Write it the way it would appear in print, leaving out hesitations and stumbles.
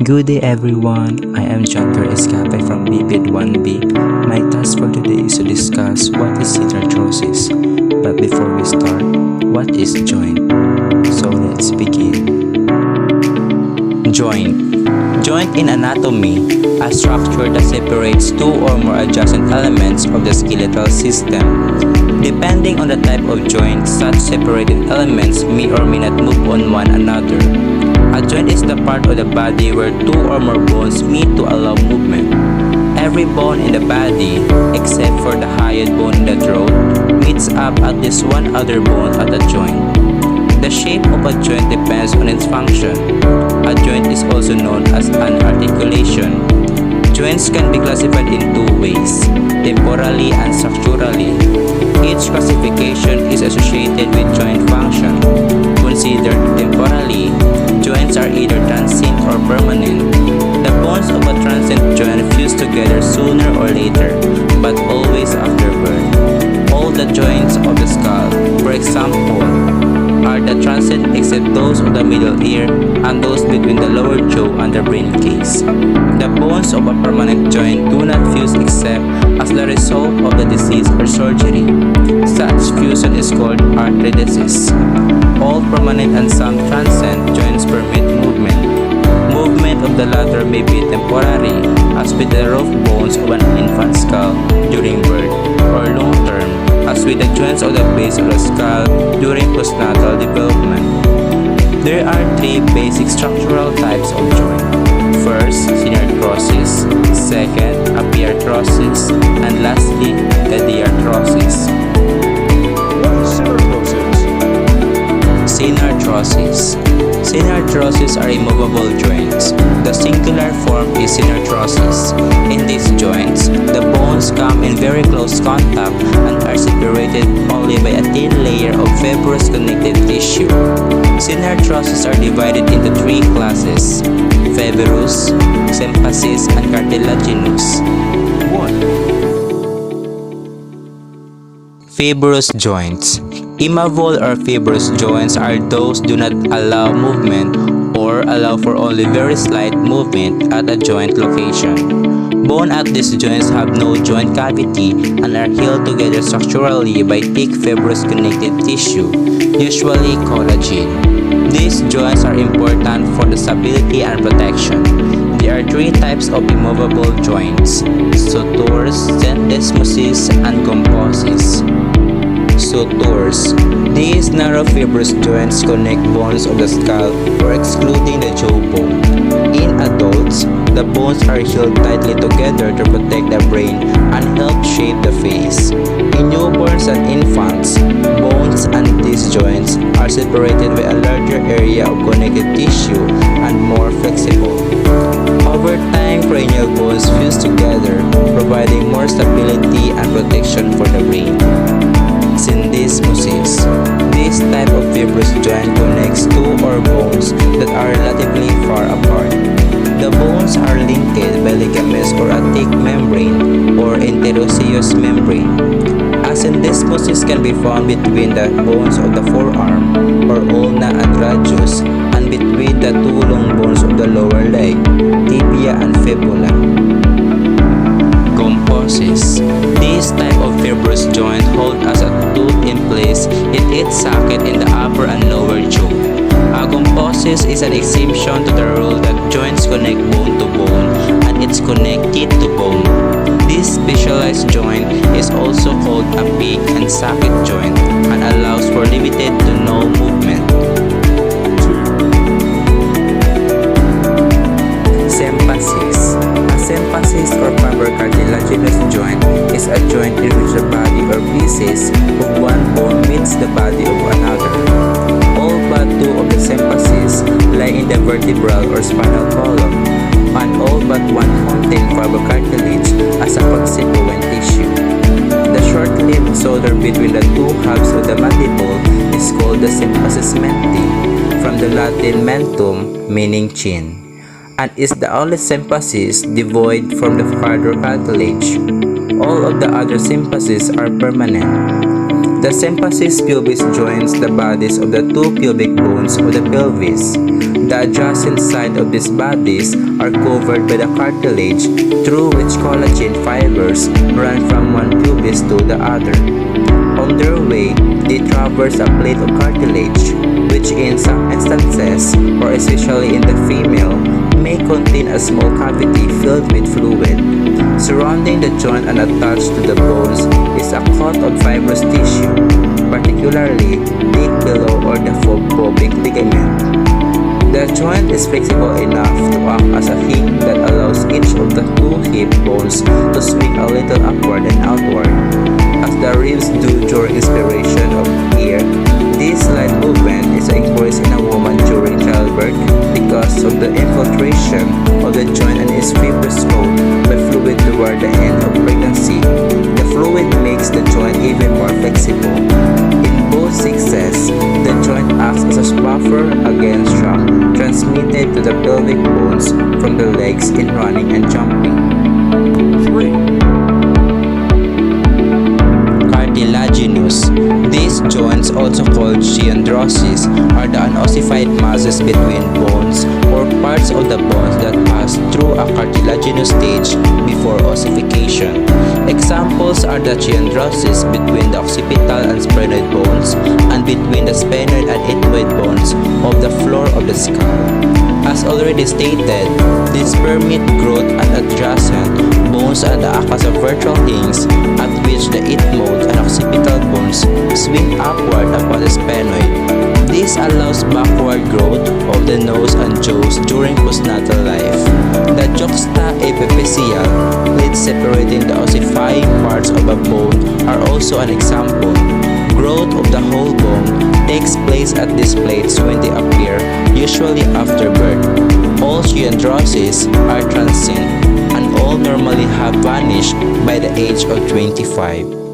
Good day everyone, I am John Escape from BPID 1B. My task for today is to discuss what is synarthrosis. But before we start, what is joint? So let's begin. Joint. Joint in anatomy, a structure that separates two or more adjacent elements of the skeletal system. Depending on the type of joint, such separated elements may or may not move on one another. A joint is the part of the body where two or more bones meet to allow movement. Every bone in the body, except for the hyoid bone in the throat, meets up at least one other bone at the joint. The shape of a joint depends on its function. A joint is also known as an articulation. Joints can be classified in two ways, temporally and structurally. Each classification is associated with joint function. Considered temporally, joints are either transient or permanent. The bones of a transient joint fuse together sooner or later, but always after birth. All the joints of the skull, for example, are the transient except those of the middle ear and those between the lower jaw and the brain case. The bones of a permanent joint do not fuse except as the result of the disease or surgery. Such fusion is called arthrodesis. All permanent and some transient joints permit movement. Movement of the latter may be temporary, as with the rough bones of an infant's skull during birth, or long-term, as with the joints of the base of the skull during postnatal development. There are three basic structural types of joint. First, synarthrosis. Second, apiarthrosis. And lastly, the diarthrosis. What is synarthrosis? Synarthrosis. Synarthrosis are immovable joints. The singular form is synarthrosis. In these joints, the bones come in very close contact and are separated only by a thin layer of fibrous connective tissue. Synarthrosis are divided into three classes: fibrous, symphysis, and cartilaginous. 1. Fibrous joints. Immovable or fibrous joints are those do not allow movement or allow for only very slight movement at a joint location. Bone at these joints have no joint cavity and are held together structurally by thick fibrous connective tissue, usually collagen. These joints are important for the stability and protection. There are three types of immovable joints: sutures, syndesmoses, and composits. Sutures. These narrow fibrous joints connect bones of the skull or excluding the jawbone. In adults, the bones are held tightly together to protect the brain and help shape the face. In newborns and infants, bones and these joints are separated by a larger area of connective tissue and more flexible. Over time, cranial bones fuse together, providing more stability and protection for the brain. Syndesmosis. This type of fibrous joint connects two or bones that are relatively far apart. The bones are linked by ligaments or a thick membrane or interosseous membrane. A syndesmosis can be found between the bones of the forearm or ulna and radius and between the two long bones of the lower leg, tibia and fibula. Composits. This type of fibrous joint holds as a tooth in place in its socket in the upper and lower jaw. A composite is an exemption to the rule that joints connect bone to bone and it's connected to bone. This specialized joint is also called a pig and socket joint and allows for limited to no movement. Symphysis. A symphysis or fibrocartilaginous joint is a joint in which the body or pieces of one bone meets the body of another. All but two of the symphyses lie in the vertebral or spinal column, and all but one contain fibrocartilage as a constituent tissue. The short-lived solder between the two halves of the mandible is called the symphysis menti, from the Latin mentum meaning chin, and is the only symphysis devoid from the fibrocartilage. All of the other symphyses are permanent. The symphysis pubis joins the bodies of the two pubic bones of the pelvis. The adjacent side of these bodies are covered by the cartilage through which collagen fibers run from one pubis to the other. On their way, they traverse a plate of cartilage, which in some instances, or especially in the female, may contain a small cavity filled with fluid. Surrounding the joint and attached to the bones is a coat of fibrous tissue, particularly thick below or the pubic ligament. The joint is flexible enough to act as a hinge that allows each of the two hip bones to swing a little upward and outward, as the ribs do during expiration of air. This slight movement is encouraged in a woman during childbirth because of the infiltration of the joint and its fibrous coat by fluid toward the end of pregnancy. The fluid makes the joint even more flexible. In both sexes, the joint acts as a buffer against shock transmitted to the pelvic bones from the legs in running and jumping. 3. Cartilaginous. These joints, also called Synarthroses, are the unossified masses between bones or parts of the bones that pass through a cartilaginous stage before ossification. Examples are the Synarthroses between the occipital and sphenoid bones and between the sphenoid and ethmoid bones of the floor of the skull. As already stated, these permit growth at adjacent bones and act as a virtual hinge at which the ethmoid and occipital bones swing upward upon the sphenoid. This allows backward growth of the nose and jaws during postnatal life. The juxtaepiphyseal plates separating the ossifying parts of a bone are also an example. Growth of the whole bone takes place at these plates when they appear, usually after birth. All Synarthroses are transient and all normally have vanished by the age of 25.